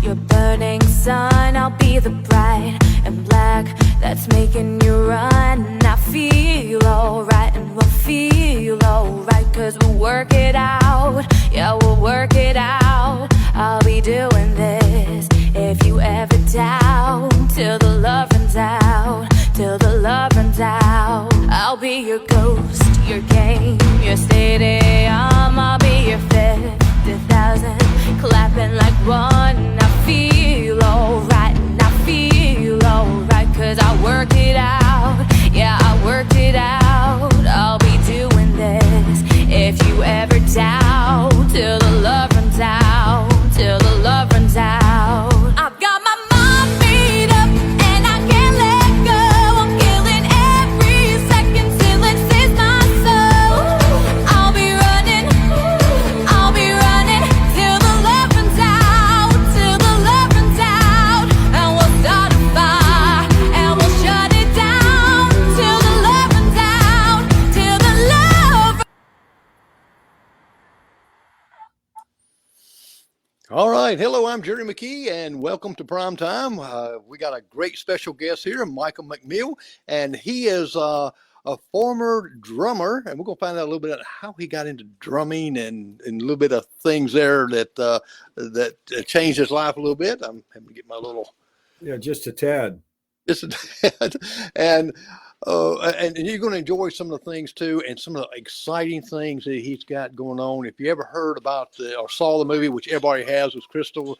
your burning sun. I'll be the bright and black that's making you run. I feel alright and we'll feel alright, 'cause we'll work it out. Yeah, we'll work it out. I'll be doing this if you ever doubt, till the love runs out, till the love runs out. I'll be your ghost, your game, your stadium. I'll be your 50,000 clapping like one. I feel alright and I feel alright, 'cause I worked it out. Yeah, I worked it out. I'll be doing this if you ever doubt, till the love runs out, till the love runs out. I've got my mind made up and I can't let go. I'm killing every second till it saves my soul. I'll be running till the love runs out, till the love runs out. And we'll start a fire and we'll shut it down, till the love runs out, till the love. All right. Hello, I'm Jerry McKee, and welcome to Prime Time. We got a great special guest here, Michael McMeel, and he is a former drummer, and we're going to find out a little bit about how he got into drumming and a little bit of things there that changed his life a little bit. I'm having to get my little... Yeah, just a tad. and you're going to enjoy some of the things too, and some of the exciting things that he's got going on. If you ever heard about or saw the movie, which everybody has, was Crystal,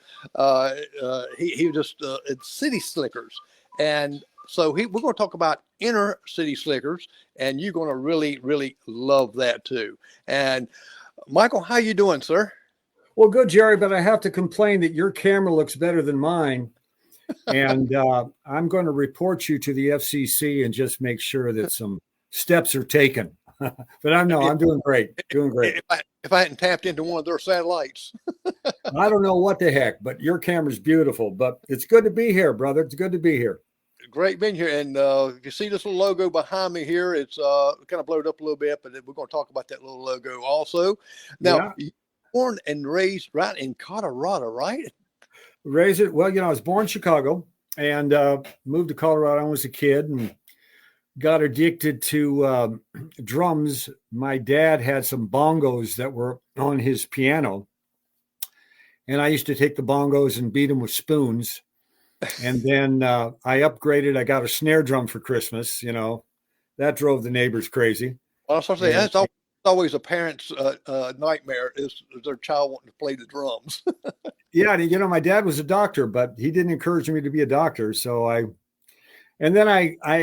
he was just it's City Slickers, and so we're going to talk about inner city slickers, and you're going to really, really love that too. And Michael, how you doing, sir? Well, good, Jerry, but I have to complain that your camera looks better than mine. And I'm going to report you to the FCC and just make sure that some steps are taken. But I'm doing great, doing great. If I hadn't tapped into one of their satellites. I don't know what the heck, but your camera's beautiful. But it's good to be here, brother. It's good to be here. Great being here. And if you see this little logo behind me here, it's kind of blurred up a little bit, but we're going to talk about that little logo also. Now, you're born and raised right in Colorado, right? Raised it. Well, I was born in Chicago and moved to Colorado when I was a kid and got addicted to drums. My dad had some bongos that were on his piano, and I used to take the bongos and beat them with spoons. And then I upgraded. I got a snare drum for Christmas. That drove the neighbors crazy. Well, I was going to say, that's always a parent's nightmare is their child wanting to play the drums. Yeah, my dad was a doctor, but he didn't encourage me to be a doctor. So I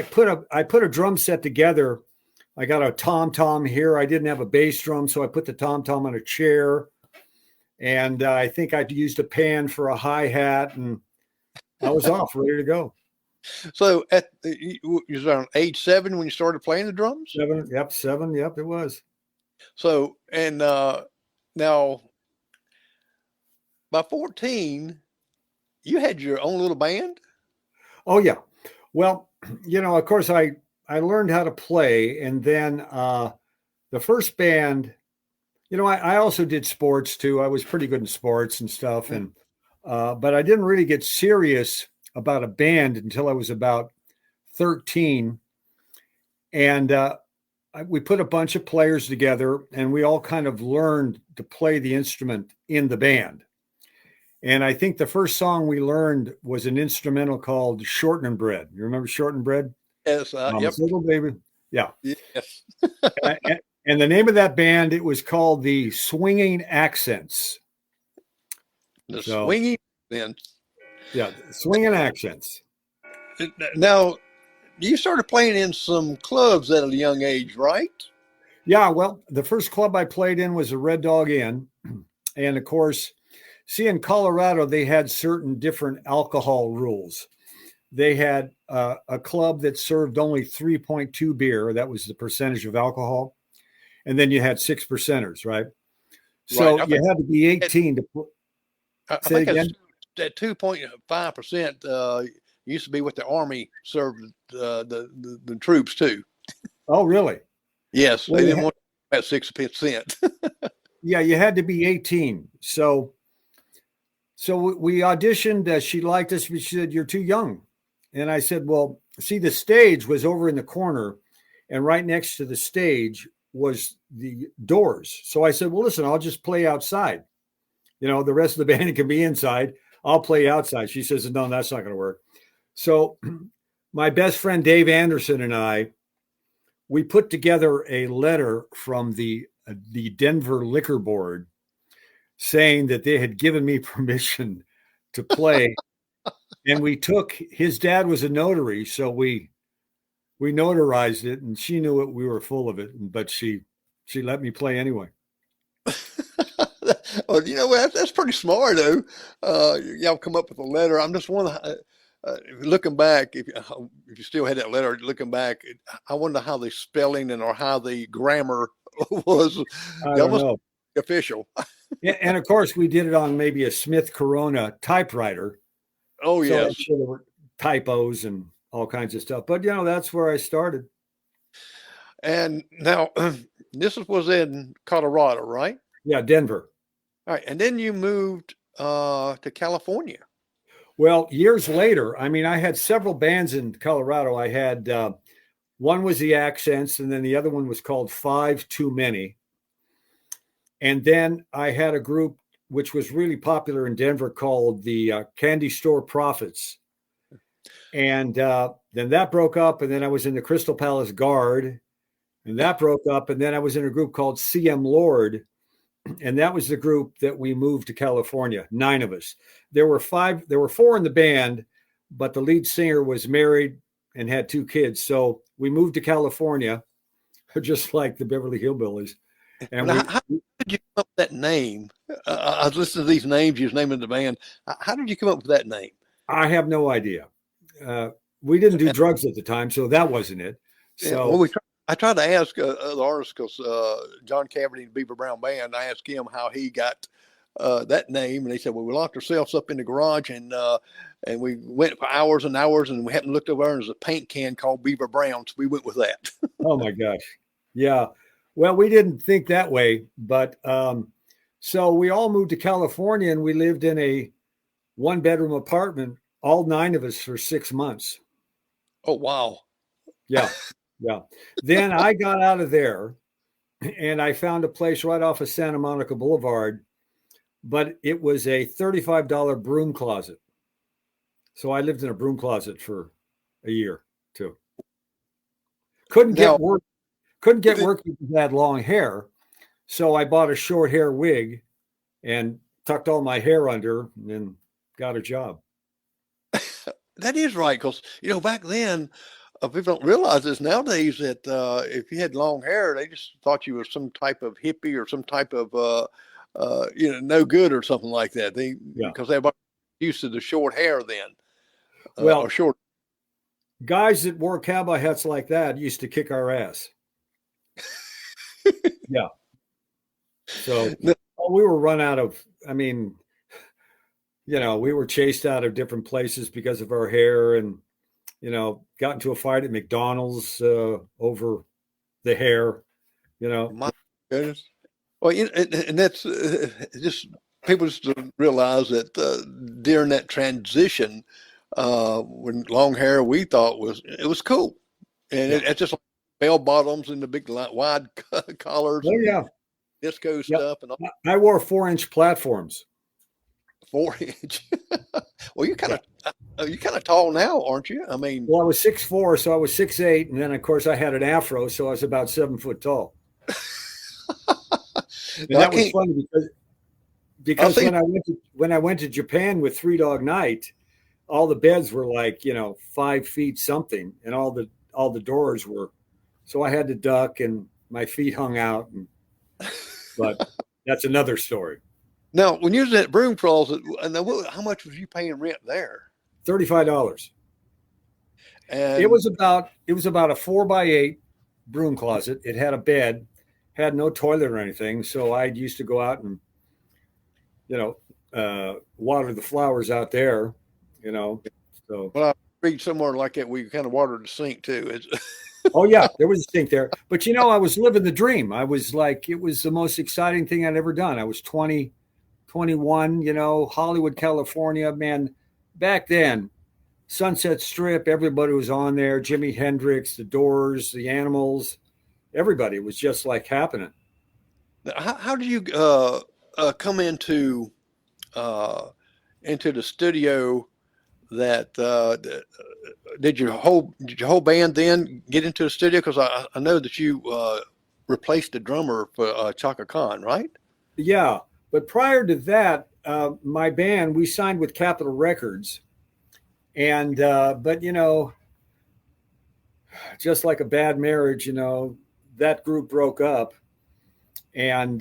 put a drum set together. I got a tom-tom here. I didn't have a bass drum, so I put the tom-tom on a chair. And I think I used a pan for a hi-hat, and I was off, ready to go. So you was around age 7 when you started playing the drums? 7, yep, it was. So, and now by 14, you had your own little band? Oh, yeah. Well, of course, I learned how to play. And then the first band, I also did sports too. I was pretty good in sports and stuff. And but I didn't really get serious about a band until I was about 13. And we put a bunch of players together and we all kind of learned to play the instrument in the band. And I think the first song we learned was an instrumental called Shortening Bread. You remember Shortening Bread? Yes. Yep. Little baby. Yeah. Yes. and the name of that band, it was called the Swinging Accents. Swinging Accents. Yeah. Swinging Accents. Now, you started playing in some clubs at a young age, right? Yeah. Well, the first club I played in was the Red Dog Inn. And of course, in Colorado, they had certain different alcohol rules. They had a club that served only 3.2 beer. That was the percentage of alcohol. And then you had 6%ers, right? So you had to be 18 to say again. That 2.5% used to be what the Army served the troops too. Oh, really? Yes. Well, they didn't want about 6%. Yeah, you had to be 18. So So we auditioned. She liked us, but she said, "You're too young." And I said, "Well, see, the stage was over in the corner, and right next to the stage was the doors." So I said, "Well, listen, I'll just play outside. The rest of the band can be inside. I'll play outside." She says, "No, that's not going to work." So my best friend Dave Anderson and I, we put together a letter from the Denver Liquor Board saying that they had given me permission to play. And we took, his dad was a notary, so we notarized it, and she knew it. We were full of it, but she let me play anyway. Well, that's pretty smart, though. Y'all come up with a letter. I'm just wondering, looking back, if you still had that letter, looking back, I wonder how the spelling or how the grammar was. I don't know. Official. And of course, we did it on maybe a Smith Corona typewriter. Oh, so yes. I'm sure there were typos and all kinds of stuff. But, that's where I started. And now, this was in Colorado, right? Yeah, Denver. All right. And then you moved to California. Well, years later, I had several bands in Colorado. I had one was the Accents, and then the other one was called Five Too Many. And then I had a group which was really popular in Denver called the Candy Store Prophets. And then that broke up, and then I was in the Crystal Palace Guard, and that broke up, and then I was in a group called CM Lord, and that was the group that we moved to California, 9 of us. There were 4 in the band, but the lead singer was married and had 2 kids. So we moved to California, just like the Beverly Hillbillies. And how did you come up with that name? I was listening to these names you was naming the band. How did you come up with that name? I have no idea. We didn't do drugs at the time, so that wasn't it. So I tried to ask other artists, because John Cavity, the Beaver Brown Band, I asked him how he got that name, and they said, "Well, we locked ourselves up in the garage, and we went for hours and hours, and we happened to look over, and there's a paint can called Beaver Brown, so we went with that." Oh my gosh, yeah. Well, we didn't think that way, but so we all moved to California, and we lived in a 1-bedroom apartment, all 9 of us, for 6 months. Oh, wow. Yeah. Yeah. Then I got out of there, and I found a place right off of Santa Monica Boulevard, but it was a $35 broom closet. So I lived in a broom closet for a year too. Couldn't get work if you had long hair. So I bought a short hair wig and tucked all my hair under and got a job. That is right. Because, back then, people don't realize this nowadays, that if you had long hair, they just thought you were some type of hippie or some type of, no good or something like that. Because everybody used to the short hair then. Or short. Guys that wore cowboy hats like that used to kick our ass. Yeah. So we were run out of, we were chased out of different places because of our hair, and, got into a fight at McDonald's over the hair, My goodness. Well, and that's just, people just don't realize that during that transition, when long hair, we thought it was cool. And it's just like bell bottoms and the big wide collars. Oh, yeah. Disco stuff. And all. I wore 4-inch platforms. 4-inch. Well, you're kind of tall now, aren't you? I was 6'4", so I was 6'8", and then of course I had an afro, so I was about 7 foot tall. And that was funny because when I went to Japan with 3 Dog Night, all the beds were like 5 feet something, and all the doors were, so I had to duck and my feet hung out. But that's another story. Now, when you was at broom closet, how much was you paying rent there? $35. And it was about a 4x8 broom closet. It had a bed, had no toilet or anything. So I used to go out and, water the flowers out there, So. Well, I read somewhere like that, we kind of watered the sink too. Oh yeah, there was a sink there. But I was living the dream. I was like, it was the most exciting thing I'd ever done. I was 20 21, Hollywood, California, man, back then, Sunset Strip, everybody was on there. Jimi Hendrix, the Doors, the Animals, everybody. It was just like happening. How did you come into the studio? That did your whole band then get into the studio? Because I know that you replaced the drummer for Chaka Khan, right? Yeah, but prior to that, my band, we signed with Capitol Records, and but just like a bad marriage, that group broke up, and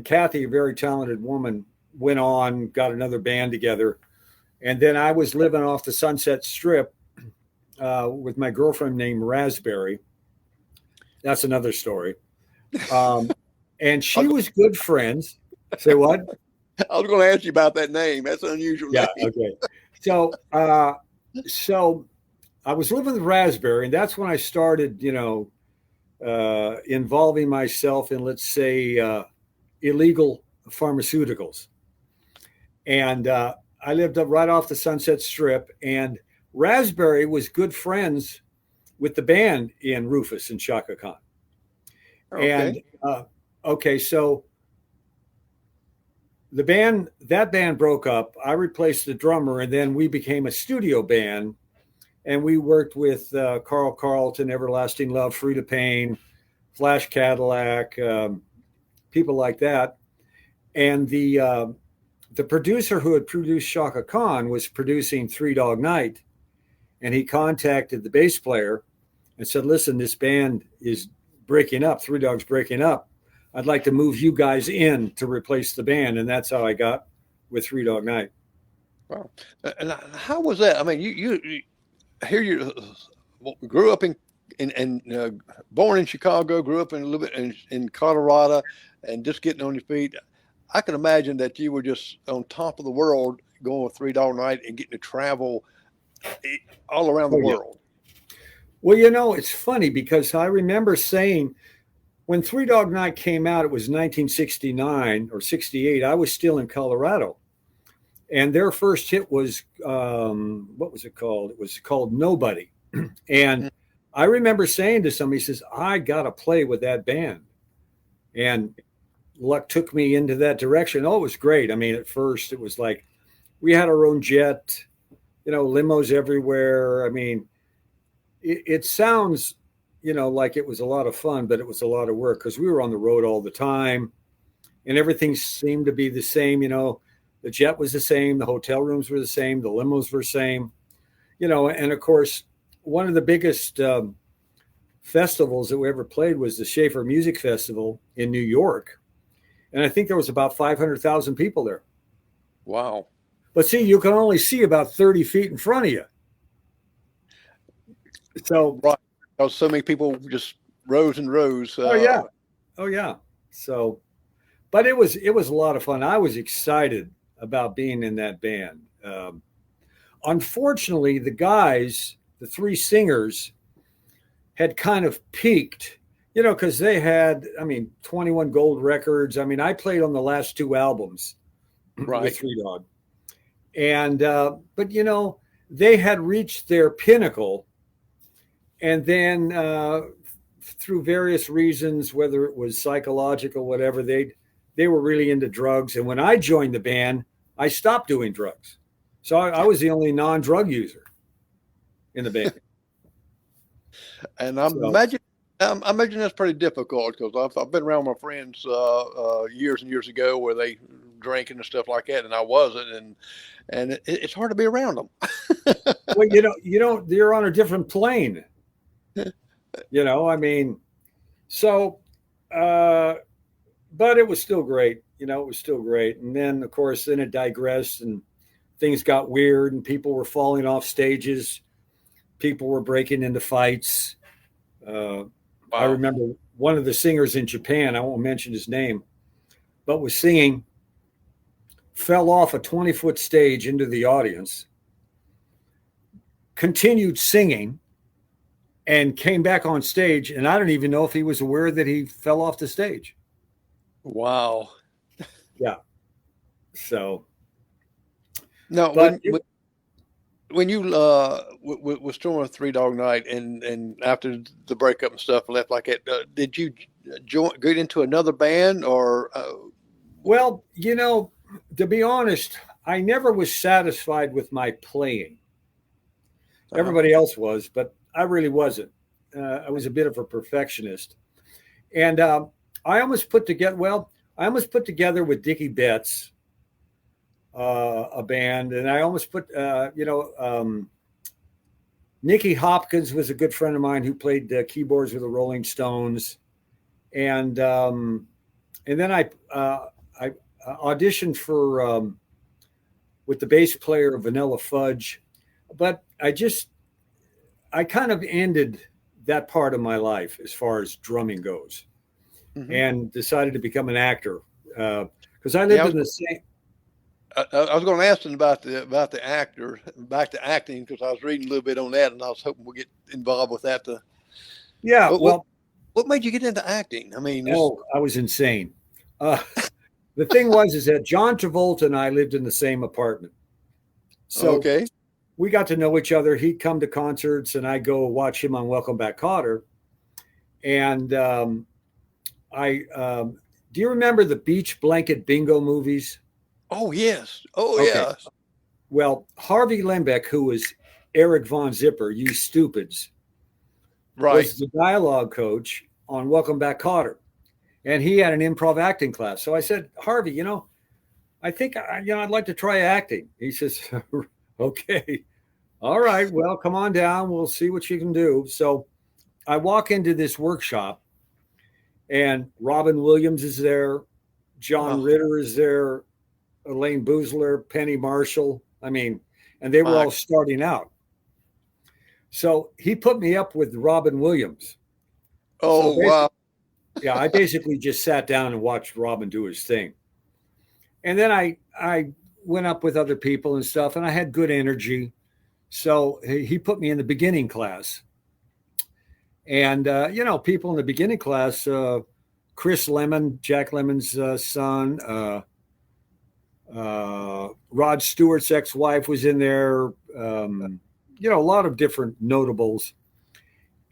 Kathy, a very talented woman, went on, got another band together. And then I was living off the Sunset Strip with my girlfriend named Raspberry. That's another story. And she was good friends. Say what? I was going to ask you about that name. That's an unusual name. Yeah, okay. So I was living with Raspberry, and that's when I started, involving myself in, let's say, illegal pharmaceuticals. And I lived up right off the Sunset Strip, and Raspberry was good friends with the band in Rufus and Chaka Khan. Okay. And so that band broke up. I replaced the drummer, and then we became a studio band, and we worked with Carl Carlton, Everlasting Love, Frida Payne, Flash Cadillac, people like that. And the producer who had produced Chaka Khan was producing Three Dog Night, and he contacted the bass player and said, listen, this band is breaking up. Three Dog's breaking up. I'd like to move you guys in to replace the band. And that's how I got with Three Dog Night. Wow. And how was that? I mean, you here you grew up born in Chicago, grew up in a little bit in Colorado, and just getting on your feet. I can imagine that you were just on top of the world going with Three Dog Night and getting to travel all around the world. Well, it's funny because I remember saying when Three Dog Night came out, it was 1969 or 68. I was still in Colorado. And their first hit was, what was it called? It was called Nobody. And I remember saying to somebody, he says, I got to play with that band. And luck took me into that direction. Oh, it was great. I mean, at first it was like we had our own jet, limos everywhere. I mean, it sounds, like it was a lot of fun, but it was a lot of work because we were on the road all the time and everything seemed to be the same. The jet was the same. The hotel rooms were the same. The limos were the same, and of course, one of the biggest festivals that we ever played was the Schaefer Music Festival in New York. And I think there was about 500,000 people there. Wow. But see, you can only see about 30 feet in front of you. So, right. So many people just rows and rows. Oh yeah. So, but it was a lot of fun. I was excited about being in that band. Unfortunately, the three singers had kind of peaked, because they had, 21 gold records. I played on the last two albums with Three Dog. And, but, they had reached their pinnacle. And then through various reasons, whether it was psychological, whatever, they were really into drugs. And when I joined the band, I stopped doing drugs. So I was the only non-drug user in the band. And I imagine that's pretty difficult because I've been around my friends years and years ago where they drinking and stuff like that, and I wasn't, and it's hard to be around them. Well, you're on a different plane. So, but it was still great. It was still great. And then, of course, it digressed and things got weird and people were falling off stages. People were breaking into fights. Wow. I remember one of the singers in Japan, I won't mention his name, but was singing, fell off a 20-foot stage into the audience, continued singing, and came back on stage. And I don't even know if he was aware that he fell off the stage. Wow. Yeah. So, No, but when you was throwing Three Dog Night and after the breakup and stuff left like it, did you get into another band or? well, to be honest, I never was satisfied with my playing. Everybody else was, but I really wasn't. I was a bit of a perfectionist, and I almost put together. Well, I almost put together with Dickie Betts a band, and I almost put, Nicky Hopkins was a good friend of mine who played keyboards with the Rolling Stones, and then I auditioned for with the bass player of Vanilla Fudge, but I kind of ended that part of my life as far as drumming goes, and decided to become an actor because I lived in the same. I was going to ask him about the actor, back to acting, because I was reading a little bit on that, and I was hoping we'll get involved with that. Yeah, what made you get into acting? I mean, I was insane. The thing is that John Travolta and I lived in the same apartment, so we got to know each other. He'd come to concerts, and I'd go watch him on Welcome Back, Kotter. And do you remember the Beach Blanket Bingo movies? Oh, yes. Oh, okay. Yes. Well, Harvey Lembeck, who was Eric Von Zipper, you stupids, was the dialogue coach on Welcome Back, Kotter. And he had an improv acting class. So I said, Harvey, I think, I'd like to try acting. He says, okay. All right. Well, come on down. We'll see what you can do. So I walk into this workshop, and Robin Williams is there. John Ritter is there. Elaine Boozler, Penny Marshall. And they were all starting out. So he put me up with Robin Williams. Oh, wow. Yeah, I basically just sat down and watched Robin do his thing. And then I went up with other people and stuff, and I had good energy. So he put me in the beginning class. And, people in the beginning class, Chris Lemmon, Jack Lemmon's son, Rod Stewart's ex-wife was in there, a lot of different notables.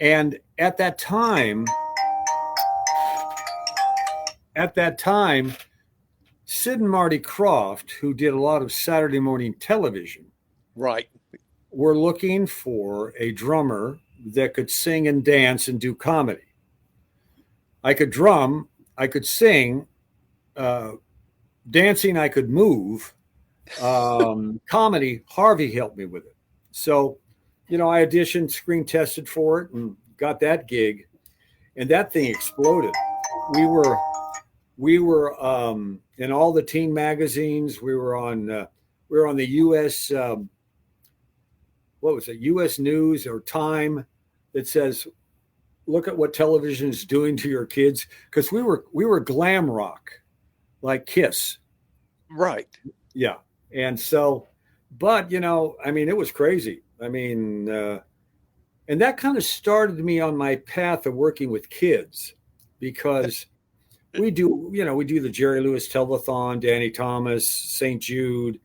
And at that time, Sid and Marty Krofft, who did a lot of Saturday morning television, were looking for a drummer that could sing and dance and do comedy. I could drum, I could sing, dancing, I could move. Comedy, Harvey helped me with it. So, I auditioned, screen tested for it, and got that gig, and that thing exploded. We were in all the teen magazines. We were on the U.S. What was it? U.S. News or Time that says, "Look at what television is doing to your kids," because we were glam rock, like Kiss. Right. Yeah. And so, but it was crazy. And that kind of started me on my path of working with kids, because we do the Jerry Lewis Telethon, Danny Thomas, St. Jude,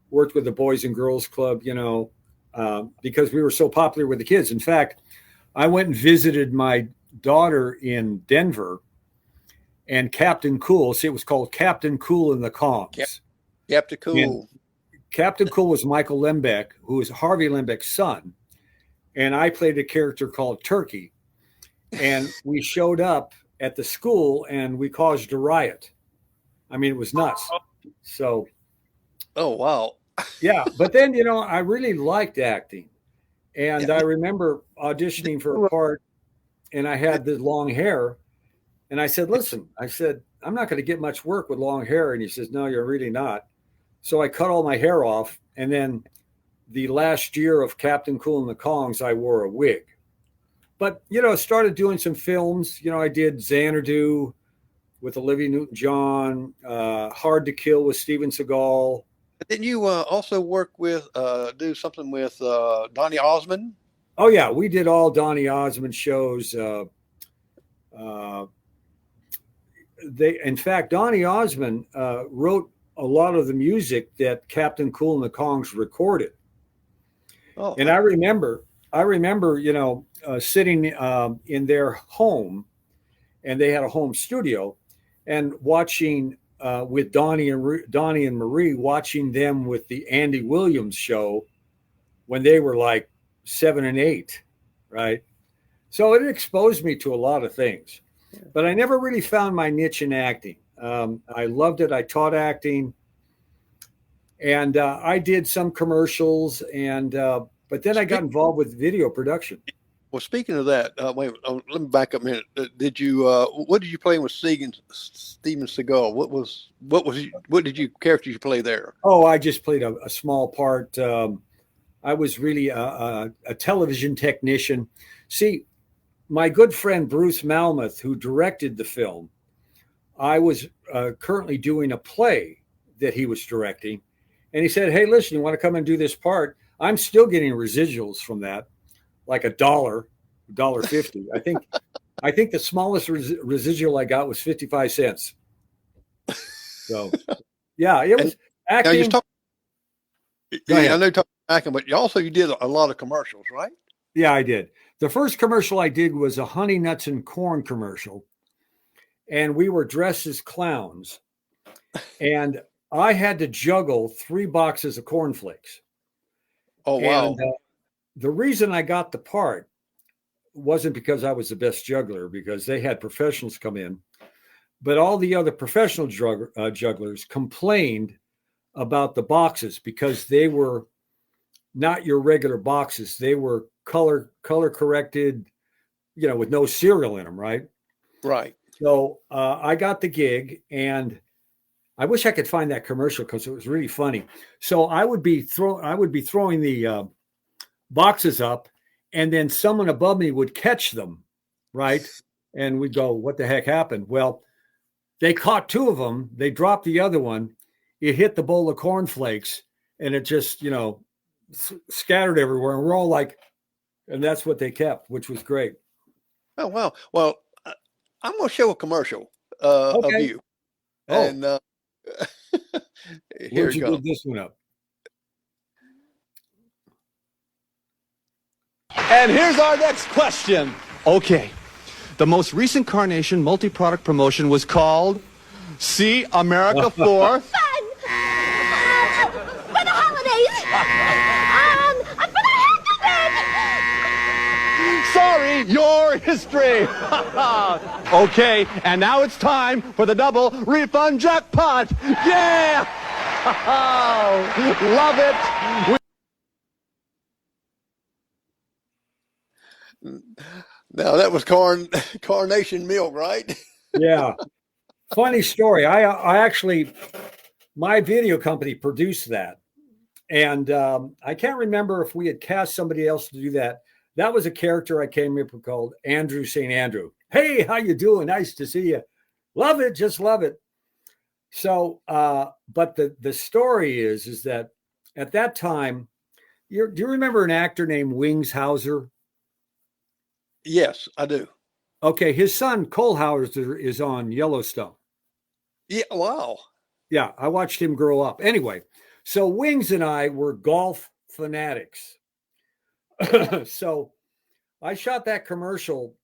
worked with the Boys and Girls Club, because we were so popular with the kids. In fact, I went and visited my daughter in Denver, and Captain Cool, it was called Captain Cool and the Kongs. Captain Cool. And Captain Cool was Michael Lembeck, who was Harvey Lembeck's son. And I played a character called Turkey. And we showed up at the school and we caused a riot. It was nuts. So. Oh, wow. Yeah. But then, I really liked acting. And I remember auditioning for a part, and I had the long hair. And I said, listen, I'm not going to get much work with long hair. And he says, no, you're really not. So I cut all my hair off. And then the last year of Captain Cool and the Kongs, I wore a wig. But, started doing some films. I did Xanadu with Olivia Newton-John, Hard to Kill with Steven Seagal. But then you also work with, do something with Donny Osmond? Oh, yeah. We did all Donny Osmond shows. In fact, Donny Osmond wrote a lot of the music that Captain Cool and the Kongs recorded. Oh, And I remember, sitting in their home, and they had a home studio, and watching with Donnie and Marie, watching them with the Andy Williams show when they were like 7 and 8, right? So it exposed me to a lot of things, but I never really found my niche in acting. I loved it. I taught acting, and I did some commercials, and but then I got involved with video production. well, speaking of that, wait, let me back up a minute. What did you play with Steven Seagal? What did you characters you play there? Oh, I just played a small part. I was really a television technician. See, my good friend Bruce Malmuth, who directed the film, I was currently doing a play that he was directing. And he said, "Hey, listen, you want to come and do this part?" I'm still getting residuals from that, like $1.50. I think the smallest residual I got was 55 cents. So, yeah, it was acting. I know you're talking acting, but you did a lot of commercials, right? Yeah, I did. The first commercial I did was a Honey Nuts and Corn commercial, and we were dressed as clowns, and I had to juggle 3 boxes of cornflakes. Oh, wow. And the reason I got the part wasn't because I was the best juggler, because they had professionals come in, but all the other professional jugglers complained about the boxes because they were not your regular boxes. They were color corrected, with no cereal in them, right? Right. So I got the gig, and I wish I could find that commercial because it was really funny. So I would be throwing the boxes up, and then someone above me would catch them, right? And we'd go, "What the heck happened?" Well, they caught 2 of them. They dropped the other one. It hit the bowl of cornflakes, and it just, scattered everywhere. And we're all like, and that's what they kept, which was great. Oh, wow. Well, I'm going to show a commercial Okay. of you. Oh. And here Where'd you you go. dig this one up? And here's our next question. Okay. The most recent Carnation multi-product promotion was called See America for... For the holidays. For the holidays. Sorry, your history. Okay, and now it's time for the double refund jackpot. Yeah! Love it. Now that was Carnation milk, right? Yeah. Funny story. I actually, my video company produced that. And I can't remember if we had cast somebody else to do that. That was a character I came up with called Andrew St. Andrew. Hey, how you doing? Nice to see you. Love it. Just love it. So, but the story is that at that time, do you remember an actor named Wings Hauser? Yes, I do. Okay, his son Cole Hauser is on Yellowstone. Yeah, wow. Yeah, I watched him grow up. Anyway, so Wings and I were golf fanatics. So I shot that commercial,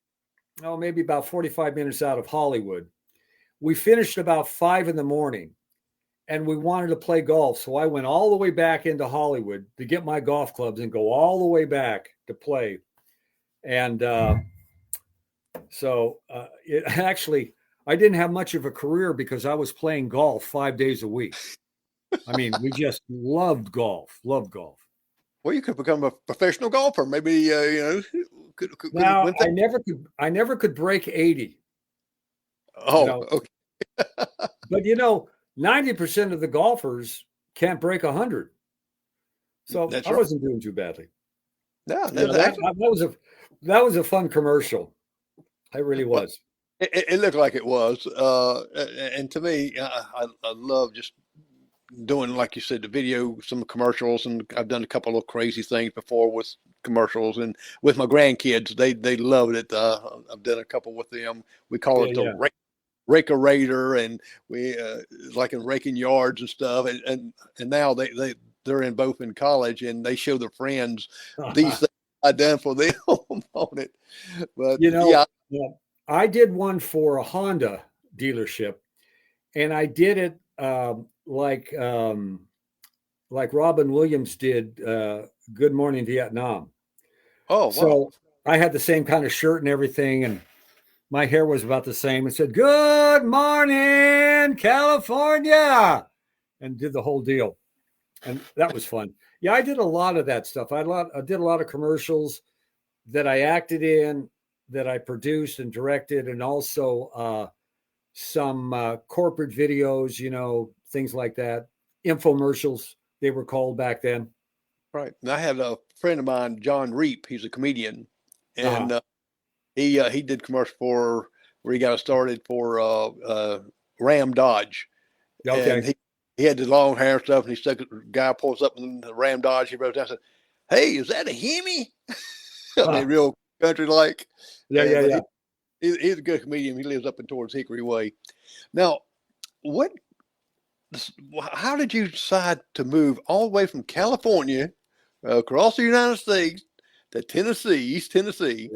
maybe about 45 minutes out of Hollywood. We finished about 5 a.m, and we wanted to play golf. So I went all the way back into Hollywood to get my golf clubs and go all the way back to play. And so it actually, I didn't have much of a career because I was playing golf 5 days a week. I mean, we just loved golf. Well, you could become a professional golfer. Maybe Now, I never could break 80. Oh, okay. But 90% of the golfers can't break 100. So That's I right. wasn't doing too badly. No, That was a fun commercial. It really was. It looked like it was. And to me, I love just doing, like you said, the video, some commercials, and I've done a couple of crazy things before with commercials, and with my grandkids, they loved it. I've done a couple with them. We call it the rake a raider, and we like in raking yards and stuff. And now they're both in college, and they show their friends these things I done for them on it. But yeah. I did one for a Honda dealership, and I did it like Robin Williams did Good Morning Vietnam. Oh, wow. So I had the same kind of shirt and everything, and my hair was about the same. It said, "Good morning, California," and did the whole deal. And that was fun. Yeah, I did a lot of that stuff. I did a lot of commercials that I acted in, that I produced and directed, and also some corporate videos, things like that. Infomercials, they were called back then. Right. And I had a friend of mine, John Reap. He's a comedian, and he did commercial where he got started for Ram Dodge. Okay. And he had the long hair and stuff, and the guy pulls up in the Ram Dodge. He wrote down and said, "Hey, is that a Hemi?" I mean, real country like. Yeah. He's a good comedian. He lives up and towards Hickory Way. Now, how did you decide to move all the way from California across the United States to Tennessee, East Tennessee?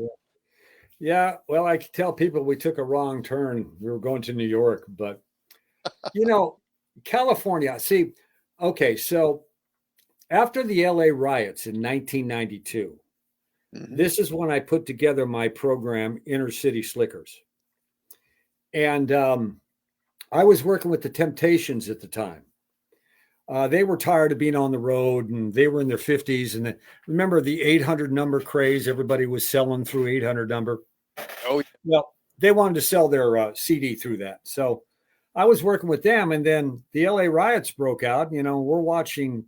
Yeah, well, I could tell people we took a wrong turn. We were going to New York, but California. See, okay, so after the LA riots in 1992, this is when I put together my program, Inner City Slickers. And I was working with the Temptations at the time. They were tired of being on the road, and they were in their 50s. And remember the 800 number craze? Everybody was selling through 800 number. Oh, yeah. Well, they wanted to sell their CD through that. So I was working with them, and then the LA riots broke out. We're watching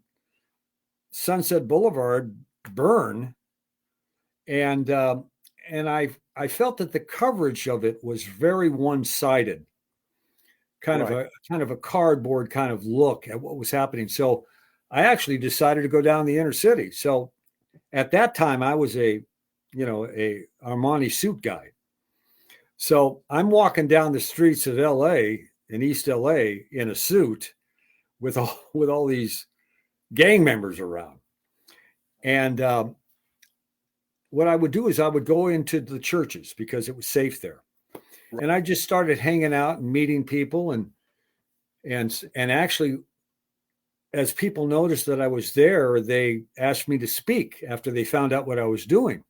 Sunset Boulevard burn. And I felt that the coverage of it was very one-sided, kind of a cardboard kind of look at what was happening. So I actually decided to go down the inner city. So at that time, I was a Armani suit guy. So I'm walking down the streets of LA, in East LA, in a suit with all these gang members around. And what I would do is I would go into the churches because it was safe there. Right. And I just started hanging out and meeting people. And actually, as people noticed that I was there, they asked me to speak after they found out what I was doing.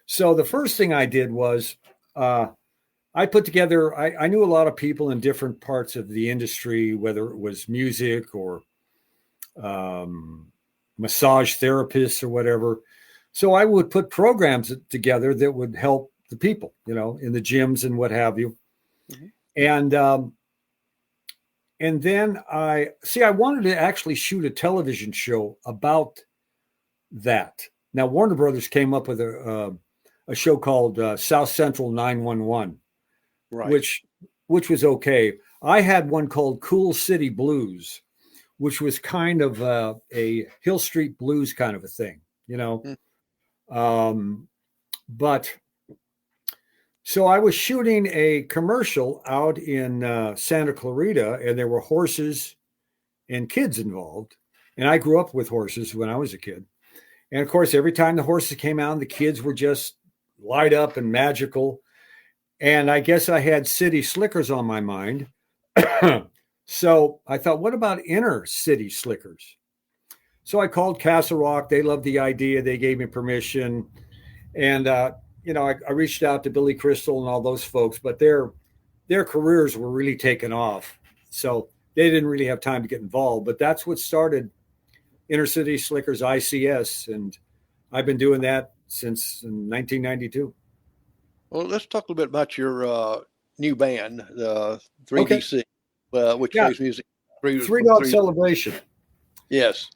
So the first thing I did was I put together, I knew a lot of people in different parts of the industry, whether it was music or massage therapists or whatever. So I would put programs together that would help the people, in the gyms and what have you. Mm-hmm. And then I wanted to actually shoot a television show about that. Now, Warner Brothers came up with a show called South Central 911, right, which was okay. I had one called Cool City Blues, which was kind of a Hill Street Blues kind of a thing, Mm-hmm. But so I was shooting a commercial out in Santa Clarita, and there were horses and kids involved. And I grew up with horses when I was a kid. And of course, every time the horses came out, the kids were just light up and magical. And I guess I had city slickers on my mind. So I thought, what about inner city slickers? So I called Castle Rock. They loved the idea. They gave me permission. And, I reached out to Billy Crystal and all those folks, but their careers were really taking off. So they didn't really have time to get involved. But that's what started Inner City Slickers ICS. And I've been doing that since 1992. Well, let's talk a little bit about your new band, 3DC, which plays music. Three Dog Celebration. Yes.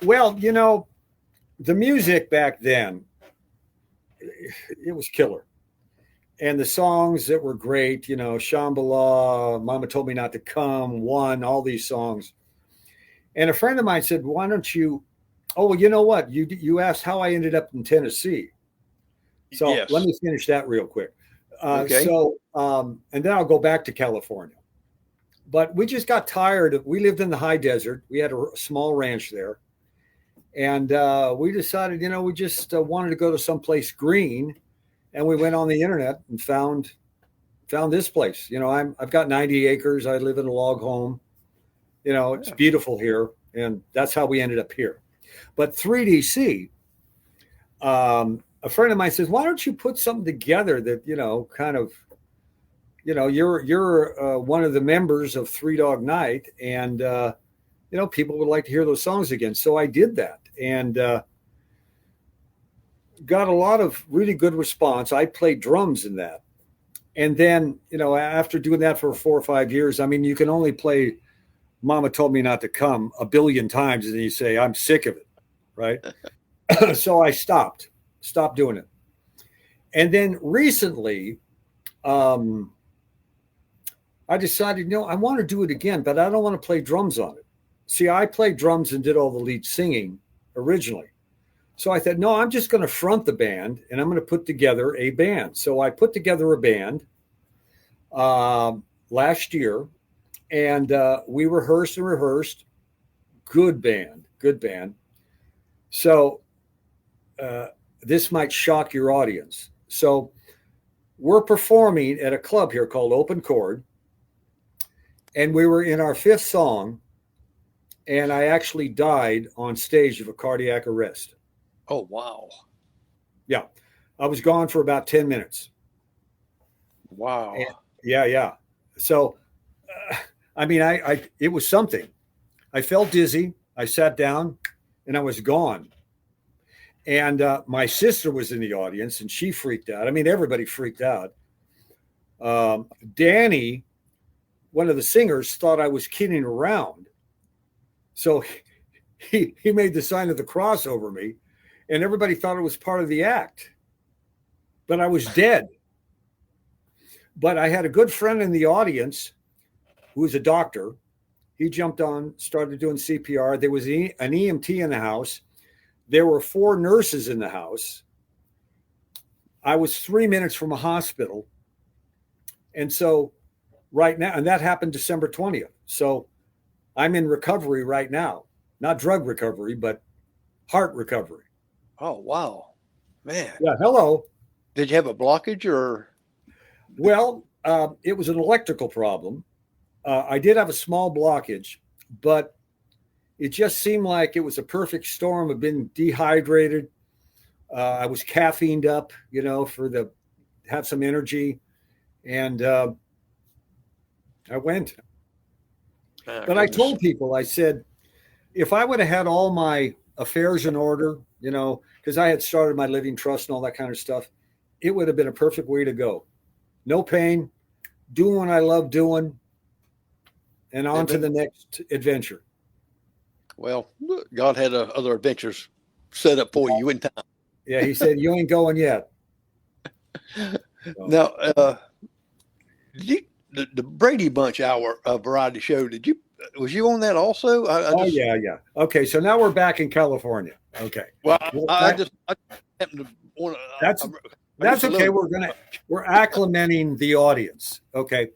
Well, the music back then, it was killer. And the songs that were great, Shambhala, Mama Told Me Not to Come, One, all these songs. And a friend of mine said, why don't you, you know what? You asked how I ended up in Tennessee. So Let me finish that real quick. Okay. So And then I'll go back to California. But we just got tired. We lived in the high desert. We had a small ranch there. And we decided, we just wanted to go to someplace green. And we went on the internet and found this place. I've got 90 acres. I live in a log home. It's beautiful here. And that's how we ended up here. But 3DC, a friend of mine says, why don't you put something together that, kind of, you're one of the members of Three Dog Night, and people would like to hear those songs again. So I did that, and got a lot of really good response. I played drums in that, and then after doing that for 4 or 5 years, I mean, you can only play "Mama Told Me Not to Come" a billion times, and then you say, "I'm sick of it," right? So I stopped doing it, and then recently. I decided, I want to do it again, but I don't want to play drums on it. See, I played drums and did all the lead singing originally. So I thought, no, I'm just going to front the band and I'm going to put together a band. So I put together a band last year, and we rehearsed. Good band. So this might shock your audience. So we're performing at a club here called Open Chord. And we were in our 5th song, and I actually died on stage of a cardiac arrest. Oh, wow. Yeah. I was gone for about 10 minutes. Wow. And, yeah. So, it was something. I felt dizzy. I sat down, and I was gone. And my sister was in the audience, and she freaked out. I mean, everybody freaked out. Danny, one of the singers, thought I was kidding around. So he made the sign of the cross over me, and everybody thought it was part of the act. But I was dead. But I had a good friend in the audience who was a doctor. He jumped on, started doing CPR. There was an EMT in the house. There were 4 nurses in the house. I was 3 minutes from a hospital. And so right now, and that happened December 20th. So I'm in recovery right now, not drug recovery, but heart recovery. Oh, wow, man. Yeah. Hello. Did you have a blockage or? Well, it was an electrical problem. I did have a small blockage, but it just seemed like it was a perfect storm of being dehydrated. I was caffeined up, have some energy. And I went. But I told people, I said, if I would have had all my affairs in order, because I had started my living trust and all that kind of stuff, it would have been a perfect way to go. No pain, doing what I love doing, and on to the next adventure. Well, God had other adventures set up for you in time. Yeah, he said, you ain't going yet. So. Now, the Brady Bunch hour variety show, was you on that also? Yeah. Okay, so now we're back in California. Okay. Well, I just happened to want to. That's okay. We're acclimating the audience. Okay.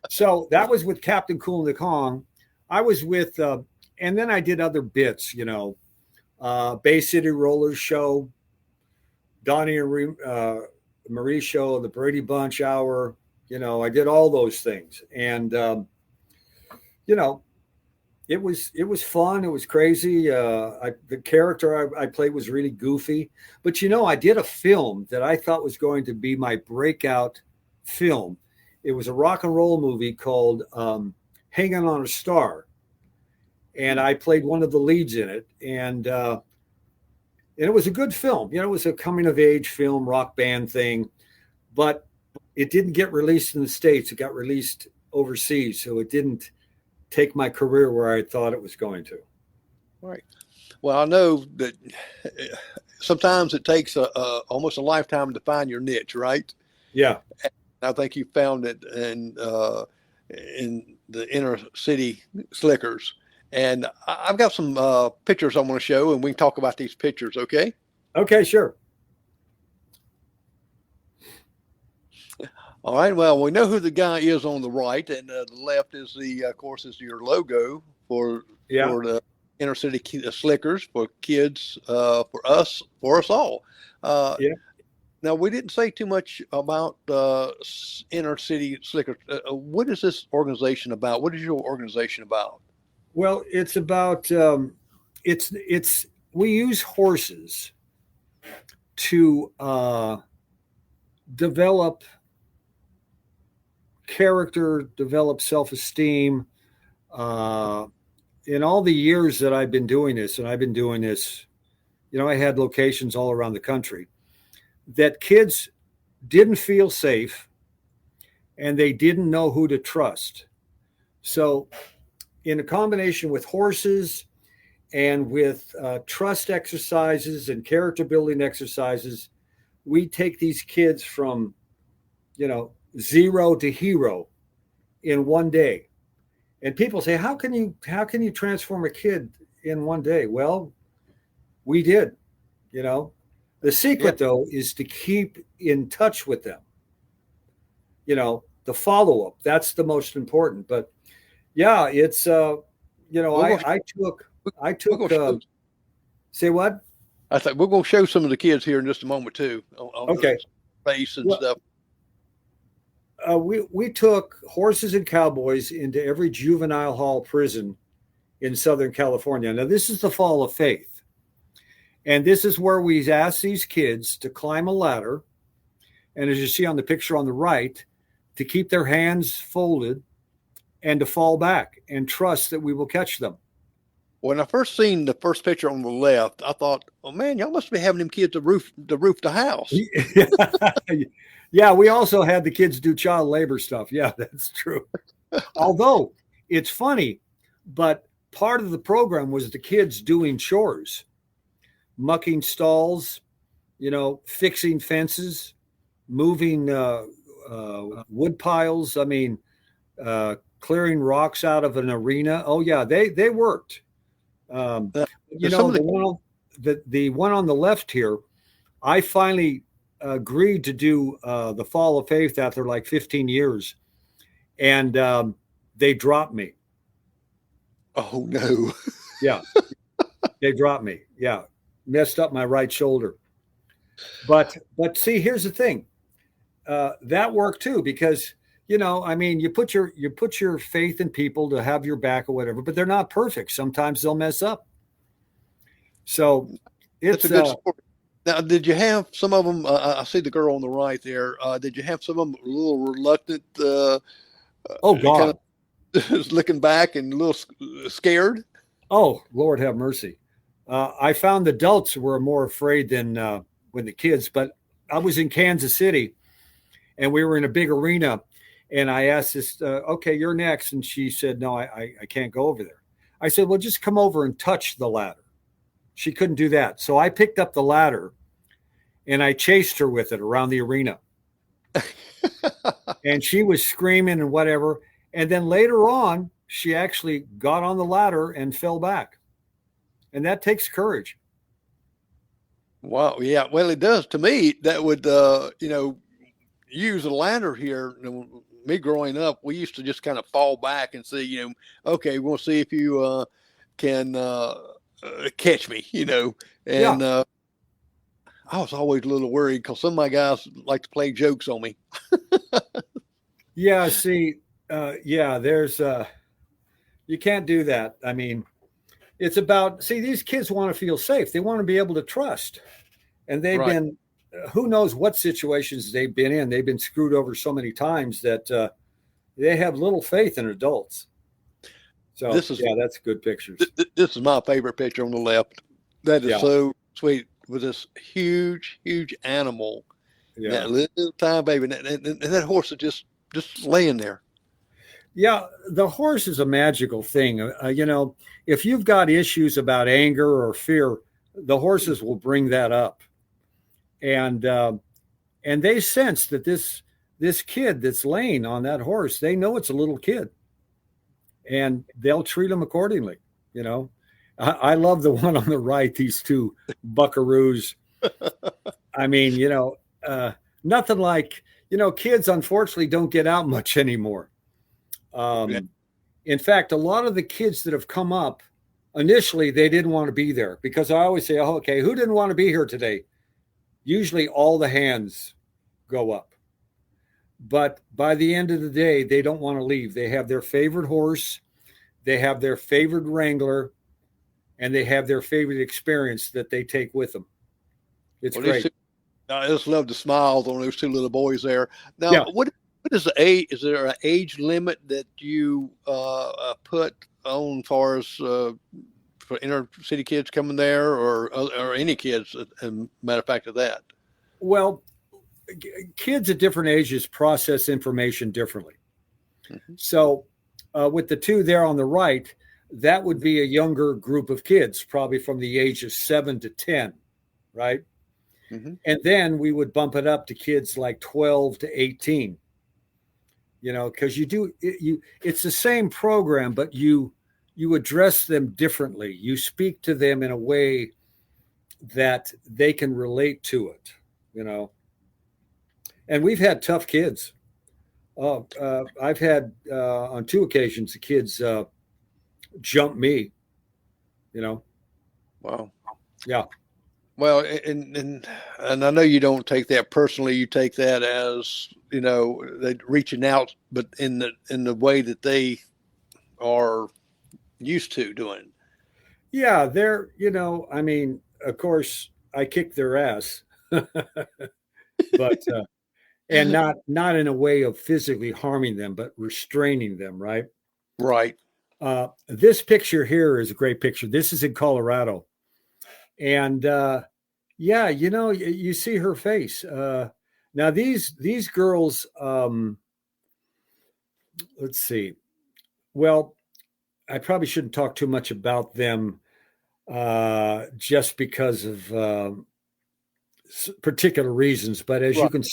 So that was with Captain Cool and the Kong. I was with, and then I did other bits, Bay City Rollers show, Donnie and Marie show, the Brady Bunch hour. I did all those things, and it was fun. It was crazy. The character I played was really goofy, but I did a film that I thought was going to be my breakout film. It was a rock and roll movie called Hanging on a Star, and I played one of the leads in it, and it was a good film. It was a coming of age film, rock band thing, but it didn't get released in the States. It got released overseas, so it didn't take my career where I thought it was going to. Right. Well, I know that sometimes it takes almost a lifetime to find your niche, right? Yeah. And I think you found it in the inner city slickers. And I've got some pictures I want to show, and we can talk about these pictures, okay? Okay, sure. All right. Well, we know who the guy is on the right, and the left is of course, is your logo for Yeah. the inner city slickers for kids, for us all. Yeah. Now, we didn't say too much about inner city slickers. What is this organization about? What is your organization about? Well, it's about we use horses to develop character, develop self-esteem. In all the years that I've been doing this, and I've been doing this, I had locations all around the country, that kids didn't feel safe and they didn't know who to trust. So in a combination with horses and with trust exercises and character building exercises, we take these kids from, zero to hero in one day. And people say, how can you transform a kid in one day? Well, we did. The secret, though, is to keep in touch with them. The follow-up, that's the most important. But yeah, it's I took say what? I think we're going to show some of the kids here in just a moment too. Okay. Face and stuff. We took horses and cowboys into every juvenile hall prison in Southern California. Now, this is the Fall of Faith. And this is where we asked these kids to climb a ladder. And as you see on the picture on the right, to keep their hands folded and to fall back and trust that we will catch them. When I first seen the first picture on the left, I thought, oh man, y'all must be having them kids to roof the house. Yeah, we also had the kids do child labor stuff. Yeah, that's true. Although it's funny, but part of the program was the kids doing chores, mucking stalls, fixing fences, moving wood piles. I mean, clearing rocks out of an arena. Oh yeah, they worked. The one on the left here, I finally agreed to do the Fall of Faith after like 15 years, and they dropped me. Oh no. Yeah, they dropped me. Yeah, messed up my right shoulder. But see, here's the thing. That worked too, because you put your faith in people to have your back or whatever, but they're not perfect. Sometimes they'll mess up. So it's a good story. Now, did you have some of them? I see the girl on the right there. Did you have some of them a little reluctant? Oh God, kind of looking back and a little scared. Oh Lord, have mercy. I found adults were more afraid than when the kids. But I was in Kansas City, and we were in a big arena. And I asked this, okay, you're next. And she said, no, I can't go over there. I said, well, just come over and touch the ladder. She couldn't do that. So I picked up the ladder and I chased her with it around the arena. And she was screaming and whatever. And then later on, she actually got on the ladder and fell back. And that takes courage. Wow. Yeah. Well, it does. To me, that would, use a ladder here. Me growing up, we used to just kind of fall back and see, okay, we'll see if you can catch me, and I was always a little worried because some of my guys like to play jokes on me. Yeah, see, there's you can't do that. I mean, it's about, these kids want to feel safe. They want to be able to trust. And they've been, who knows what situations they've been in. They've been screwed over so many times that they have little faith in adults. So that's good pictures. This is my favorite picture on the left. That is so sweet, with this huge, huge animal, that little tiny baby, and that horse is just laying there. Yeah, the horse is a magical thing. If you've got issues about anger or fear, the horses will bring that up, and they sense that this kid that's laying on that horse, they know it's a little kid, and they'll treat him accordingly. I love the one on the right, these two buckaroos. I mean, nothing like, kids unfortunately don't get out much anymore. Yeah. In fact, a lot of the kids that have come up initially, they didn't want to be there, because I always say, oh, okay, who didn't want to be here today? Usually all the hands go up. But by the end of the day, they don't want to leave. They have their favorite horse, they have their favorite wrangler, and they have their favorite experience that they take with them. It's great. I just love the smiles on those two little boys there. Now, Yeah. what is the age? Is there an age limit that you put on as far as for inner city kids coming there, or any kids? Matter of fact of that. Well, kids at different ages process information differently. Mm-hmm. So with the two there on the right, that would be a younger group of kids, probably from the age of 7 to 10, right? Mm-hmm. And then we would bump it up to kids like 12 to 18, because it's the same program, but you address them differently. You speak to them in a way that they can relate to it, And we've had tough kids. I've had on 2 occasions the kids jump me. Wow. Yeah. Well, and I know you don't take that personally. You take that as they reaching out, but in the way that they are used to doing. Yeah, they're I mean, of course, I kick their ass, but and not in a way of physically harming them, but restraining them, right? Right. This picture here is a great picture. This is in Colorado. And yeah, you see her face. Now these girls, let's see. Well, I probably shouldn't talk too much about them just because of particular reasons. But as you can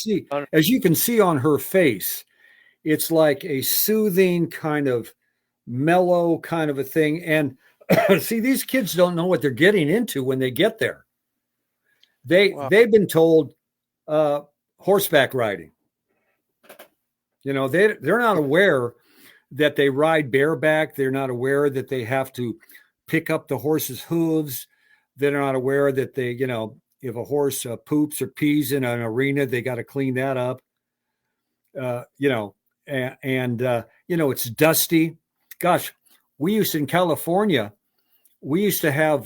see on her face, it's like a soothing kind of mellow kind of a thing. And see, these kids don't know what they're getting into when they get there. They've been told horseback riding. They're not aware that they ride bareback. They're not aware that they have to pick up the horse's hooves. They're not aware that they, if a horse poops or pees in an arena, they got to clean that up. It's dusty. Gosh, we used in California, we used to have,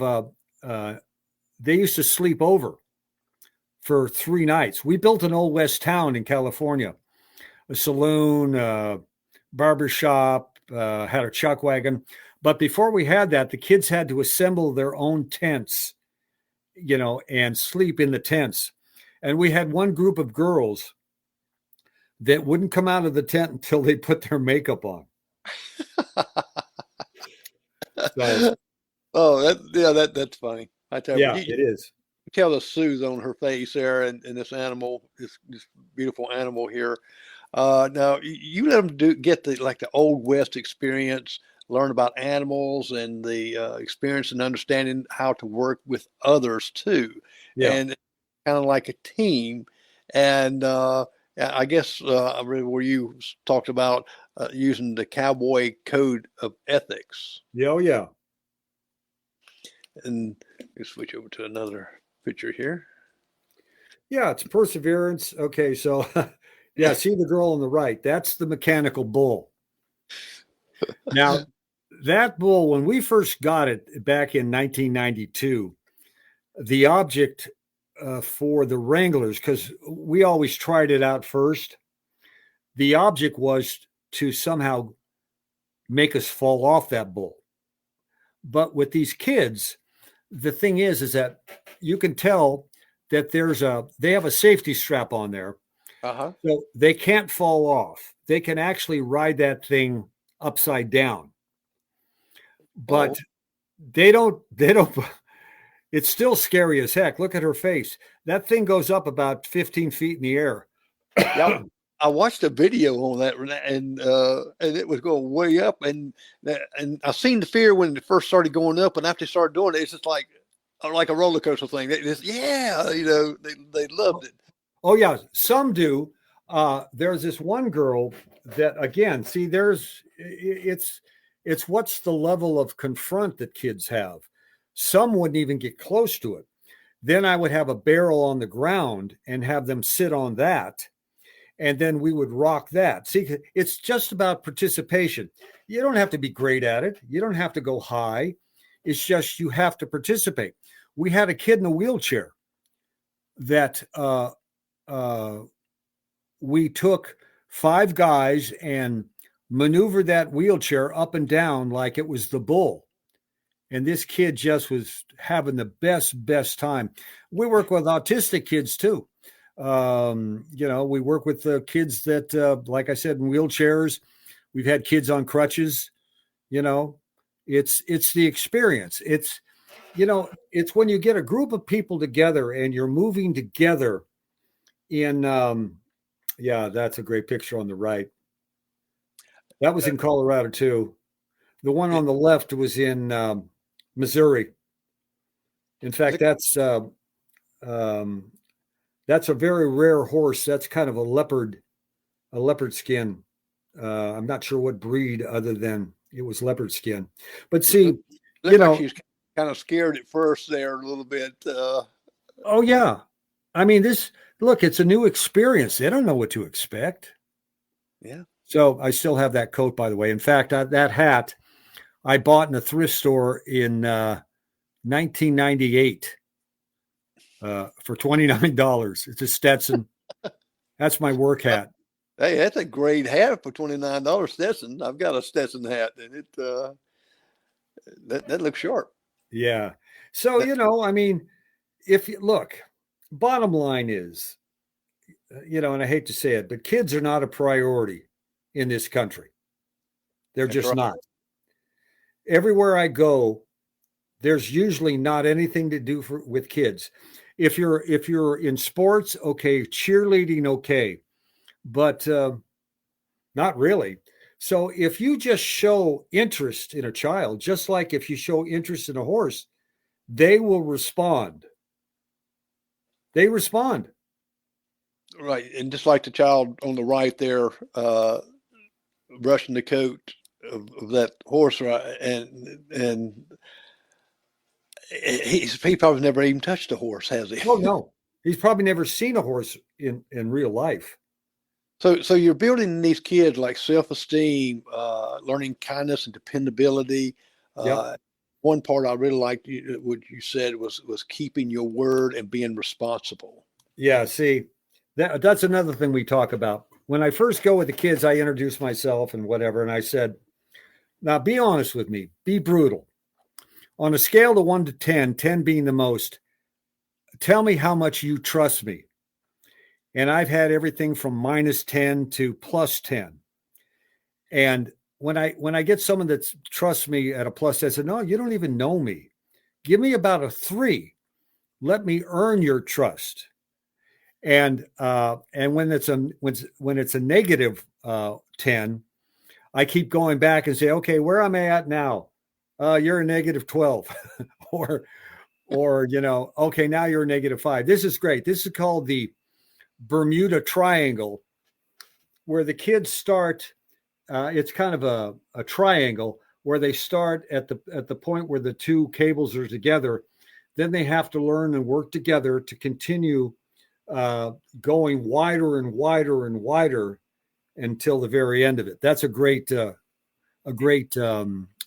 they used to sleep over for 3 nights. We built an old West town in California, a saloon, barbershop, had a chuck wagon. But before we had that, the kids had to assemble their own tents, and sleep in the tents. And we had one group of girls that wouldn't come out of the tent until they put their makeup on. So, that's funny. I tell you, it is. You tell the soothe on her face there, and this animal, this beautiful animal here. Now you let them get the old West experience, learn about animals and the experience and understanding how to work with others too, and kind of like a team. And I guess where you talked about using the Cowboy Code of Ethics. Oh, yeah. And we switch over to another picture here. Yeah, it's perseverance. Okay, so yeah, see the girl on the right. That's the mechanical bull. Now, that bull, when we first got it back in 1992, the object for the wranglers, because we always tried it out first, the object was to somehow make us fall off that bull. But with these kids, the thing is that you can tell that they have a safety strap on there. Uh-huh. So they can't fall off. They can actually ride that thing upside down. But they don't, it's still scary as heck. Look at her face. That thing goes up about 15 feet in the air. Yep. I watched a video on that, and it was going way up, and I seen the fear when it first started going up, and after they started doing it, it's just like a roller coaster thing. They loved it. Oh yeah, some do. There's this one girl that, again, see, it's what's the level of confront that kids have. Some wouldn't even get close to it. Then I would have a barrel on the ground and have them sit on that. And then we would rock that. See, it's just about participation. You don't have to be great at it. You don't have to go high. It's just you have to participate. We had a kid in a wheelchair that we took 5 guys and maneuvered that wheelchair up and down like it was the bull. And this kid just was having the best time. We work with autistic kids too. We work with the kids that, like I said, in wheelchairs. We've had kids on crutches. It's the experience. It's when you get a group of people together and you're moving together in, that's a great picture on the right. That was in Colorado too. The one on the left was in Missouri. In fact, that's a very rare horse. That's kind of a leopard skin. I'm not sure what breed other than it was leopard skin. But see, like she's kind of scared at first there a little bit. Oh yeah. I mean, it's a new experience. They don't know what to expect. Yeah. So I still have that coat, by the way. In fact, that hat I bought in a thrift store in 1998 for $29. It's a Stetson. That's my work hat. Hey, that's a great hat for $29 Stetson. I've got a Stetson hat, and it that looks sharp. Yeah. So, I mean, if you look, bottom line is, and I hate to say it, but kids are not a priority in this country. They're just not. Everywhere I go, there's usually not anything to do with kids. If you're in sports, okay, cheerleading, okay, but not really. So if you just show interest in a child, just like if you show interest in a horse, they will respond. They respond. Right. And just like the child on the right there, brushing the coat of that horse, right? And he probably never even touched a horse, has he? Oh, no. He's probably never seen a horse in real life. So you're building these kids like self-esteem, learning kindness and dependability. Yep. One part I really liked what you said was keeping your word and being responsible. Yeah, see, that's another thing we talk about. When I first go with the kids, I introduce myself and whatever, and I said, now be honest with me, be brutal. On a scale of 1 to 10, 10 being the most, tell me how much you trust me. And I've had everything from -10 to +10. And when I get someone that trusts me at a plus, I said, no, you don't even know me. Give me about a 3. Let me earn your trust. And when it's a negative 10, I keep going back and say, okay, where am I at now? You're a -12 or, okay, now you're a -5. This is great. This is called the Bermuda Triangle, where the kids start. It's kind of a triangle where they start at the point where the 2 cables are together. Then they have to learn and work together to continue going wider and wider and wider until the very end of it. That's a great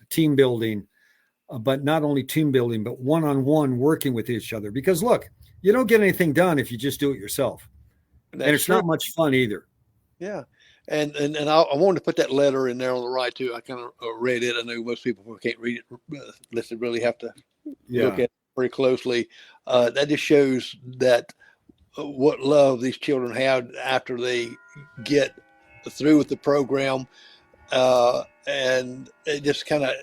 team building, but not only team building, but one-on-one working with each other. Because look, you don't get anything done if you just do it yourself. And it's true. Not much fun either. Yeah. And I wanted to put that letter in there on the right too. I kind of read it. I know most people who can't read it unless they really have to look at it very closely. That just shows that what love these children have after they get through with the program. And it just kind of,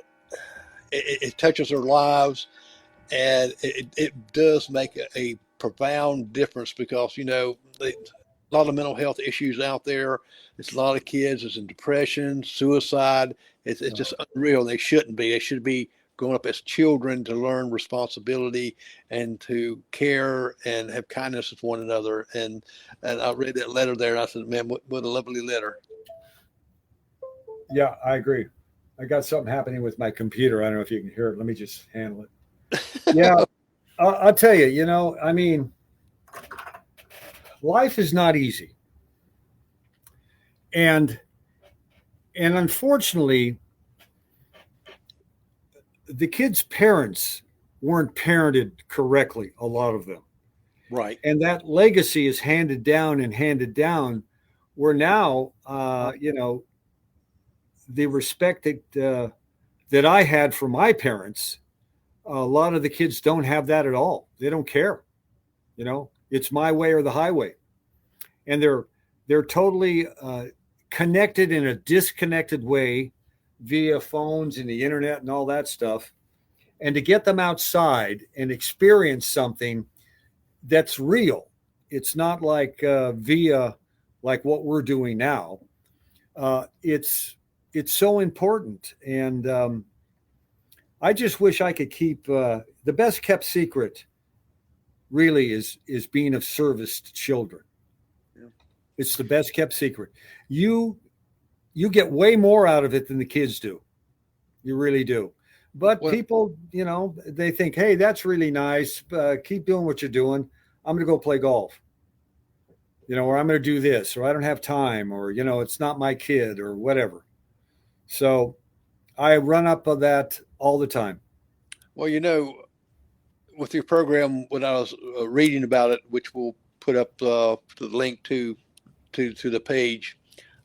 it touches their lives, and it does make a profound difference because, a lot of mental health issues out there. It's a lot of kids is in depression, suicide. It's just unreal. They shouldn't be. They should be growing up as children to learn responsibility and to care and have kindness with one another. And I read that letter there, and I said, man, what a lovely letter. Yeah, I agree. I got something happening with my computer. I don't know if you can hear it. Let me just handle it. Yeah, I'll tell you, you know, I mean, life is not easy. And unfortunately, the kids' parents weren't parented correctly, a lot of them. Right. And that legacy is handed down and handed down, where now, you know, the respect that I had for my parents, a lot of the kids don't have that at all. They don't care. You know, it's my way or the highway. And they're totally connected in a disconnected way via phones and the internet and all that stuff. And to get them outside and experience something that's real, it's not like via like what we're doing now. It's so important. And I just wish I could keep the best kept secret really is being of service to children. Yeah. It's the best kept secret. You get way more out of it than the kids do. You really do. But people, you know, they think, hey, that's really nice. Keep doing what you're doing. I'm going to go play golf. You know, or I'm going to do this, or I don't have time, or, you know, it's not my kid, or whatever. So I run up on that all the time. Well, you know, with your program, when I was reading about it, which we'll put up the link to the page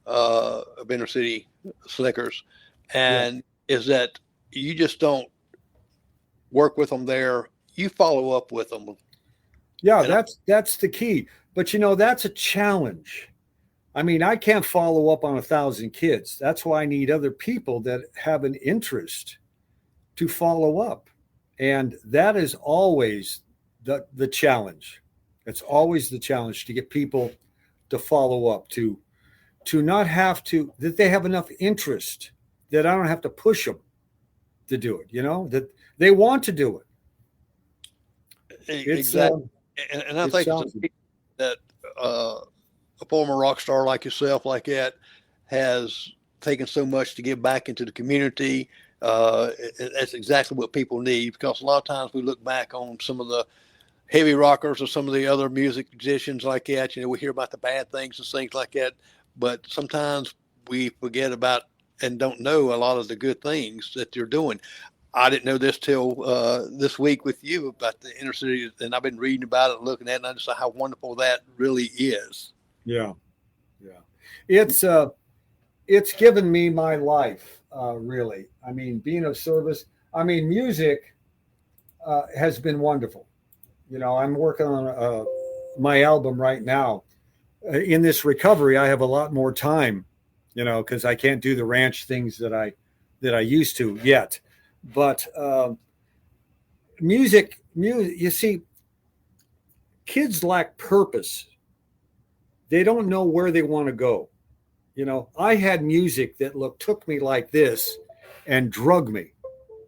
of Inner City Slickers, and is that you just don't work with them there. You follow up with them. Yeah, that's the key. But, you know, that's a challenge. I mean, I can't follow up on 1,000 kids. That's why I need other people that have an interest to follow up. And that is always the challenge. It's always the challenge to get people to follow up, to not have to, that they have enough interest that I don't have to push them to do it, you know, that they want to do it. Exactly. And I think that a former rock star like yourself, like that, has taken so much to give back into the community. That's exactly what people need, because a lot of times we look back on some of the heavy rockers or some of the other music musicians like that. You know, we hear about the bad things and things like that, but sometimes we forget about and don't know a lot of the good things that you're doing. I didn't know this till this week with you about the inner city, and I've been reading about it, looking at it, and I just saw how wonderful that really is. Yeah. It's given me my life, really. I mean, being of service. I mean, music has been wonderful. You know, I'm working on my album right now. In this recovery, I have a lot more time, you know, because I can't do the ranch things that I used to yet. But music, you see, kids lack purpose. They don't know where they want to go. You know, I had music that took me like this and drug me.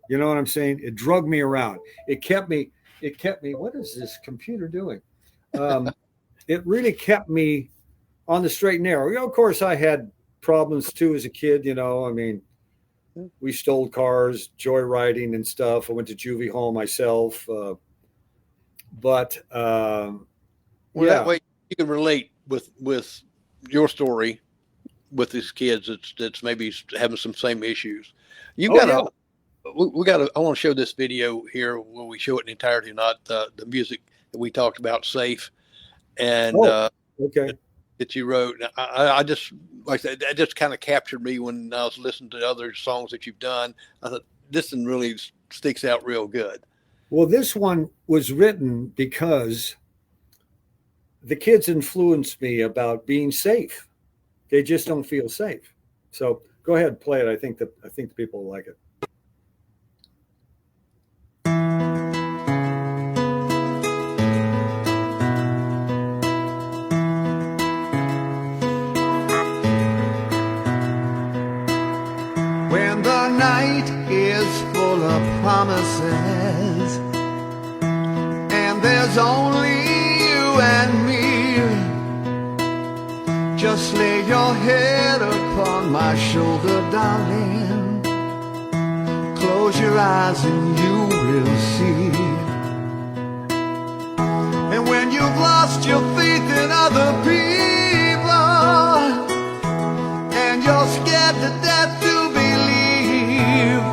You know what I'm saying? It drug me around. It kept me, what is this computer doing? It really kept me on the straight and narrow. You know, of course, I had problems too as a kid, you know. I mean, we stole cars, joyriding and stuff. I went to juvie hall myself. That way you can relate with your story with these kids that's maybe having some same issues. I want to show this video here where we show it in entirety, not the music that we talked about, Safe, and okay, that you wrote. I just, like I said, that just kind of captured me when I was listening to other songs that you've done. I thought this one really sticks out real good. Well, this one was written because the kids influenced me about being safe. They just don't feel safe. So go ahead and play it. I think the people will like it. When the night is full of promise, promises, and there's only you and me. Just lay your head upon my shoulder, darling. Close your eyes and you will see. And when you've lost your faith in other people, and you're scared to death to believe,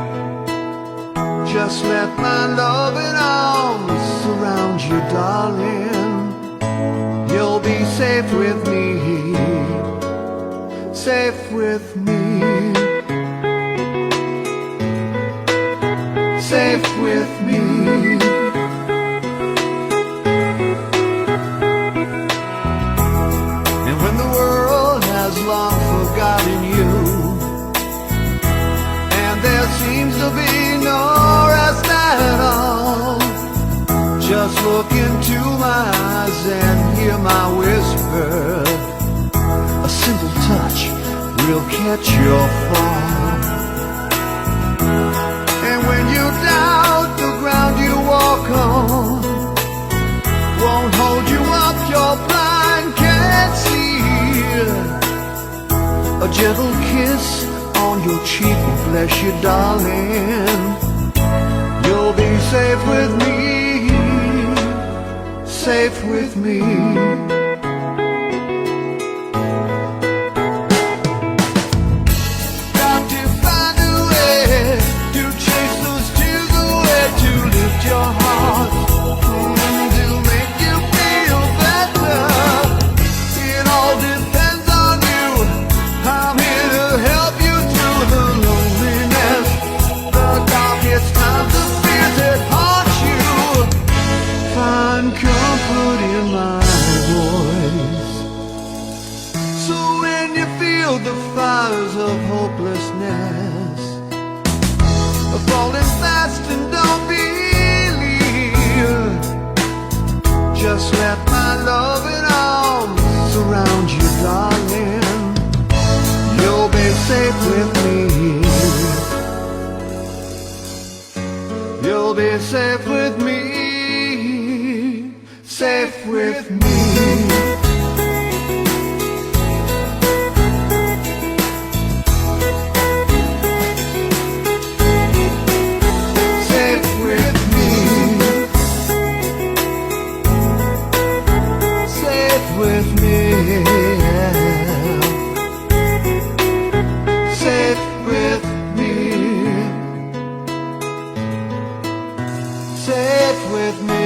just let my loving arms surround you, darling. You'll be safe with me, safe with me, safe with me. And when the world has long forgotten you, and there seems to be no rest at all, just look into my eyes and hear my whisper. A simple touch will catch your fall. And when you doubt the ground you walk on won't hold you up, your blind can't see. A gentle kiss on your cheek will bless you, darling. You'll be safe with me, safe with me. Got to find a way to chase those tears away, to lift your heart, to make you feel better. It all depends on you. I'm here to help you through the loneliness, the darkest times, the fears that haunt you. Find comfort in my voice. So when you feel the fires of hopelessness falling fast and don't believe, just let my loving arms surround you, darling. You'll be safe with me. You'll be safe with me, safe with me. Safe with me, safe with me, safe with me, safe with me.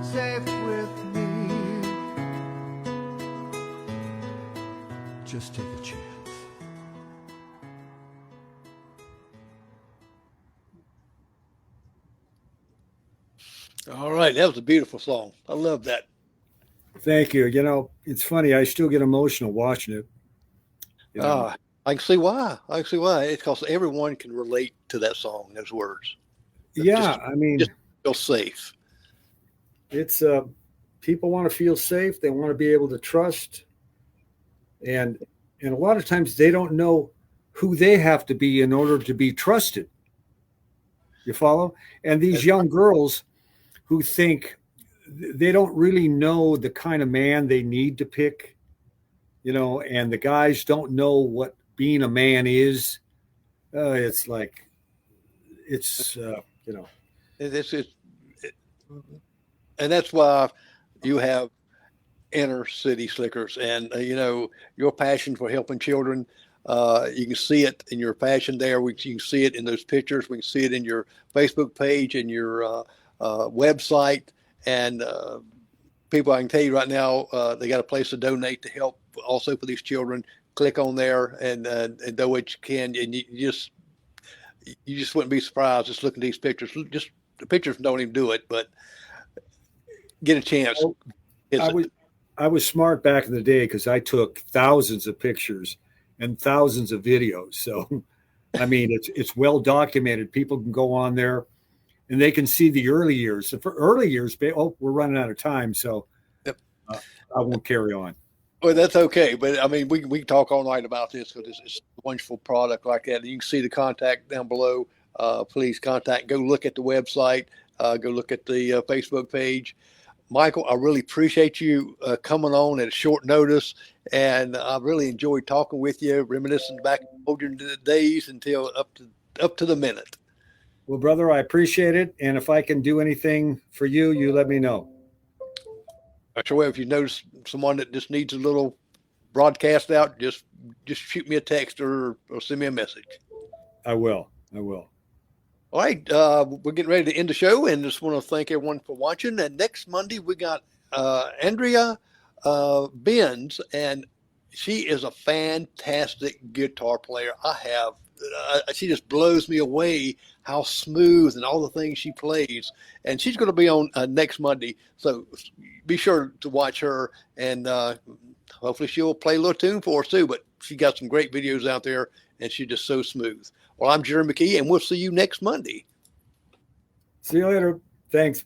Safe with me. Just take a chance. All right, that was a beautiful song. I love that. Thank you. You know, it's funny. I still get emotional watching it. You know, I can see why. I can see why. It's because everyone can relate to that song, those words. yeah, Just, I mean, just feel safe. it's people want to feel safe. They want to be able to trust, and a lot of times they don't know who they have to be in order to be trusted. You follow? And these young girls who think they don't really know the kind of man they need to pick, you know, and the guys don't know what being a man is. It's like, it's, you know. And that's why you have inner city slickers, and you know, your passion for helping children. You can see it in your passion there. You can see it in those pictures. We can see it in your Facebook page and your website. And people, I can tell you right now, they got a place to donate to help also for these children. Click on there and do what you can. And you just wouldn't be surprised just looking at these pictures. Just the pictures don't even do it, but get a chance. I was smart back in the day because I took thousands of pictures and thousands of videos. So, I mean, it's well documented. People can go on there and they can see the early years. For early years, oh, we're running out of time, so Yep. I won't carry on. Well, that's okay. But I mean, we can talk all night about this because it's a wonderful product like that. You can see the contact down below. Please contact. Go look at the website. Go look at the Facebook page. Michael, I really appreciate you coming on at short notice, and I really enjoyed talking with you, reminiscing back older days until up to the minute. Well, brother, I appreciate it, and if I can do anything for you, you let me know. Sure. If you notice someone that just needs a little broadcast out, just shoot me a text or send me a message. I will. All right, we're getting ready to end the show, and just want to thank everyone for watching. And next Monday we got Andrea Benz, and she is a fantastic guitar player. She just blows me away how smooth and all the things she plays. And she's going to be on next Monday, so be sure to watch her, and hopefully she'll play a little tune for us too. But she got some great videos out there, and she's just so smooth. Well, I'm Jerry McKee, and we'll see you next Monday. See you later. Thanks.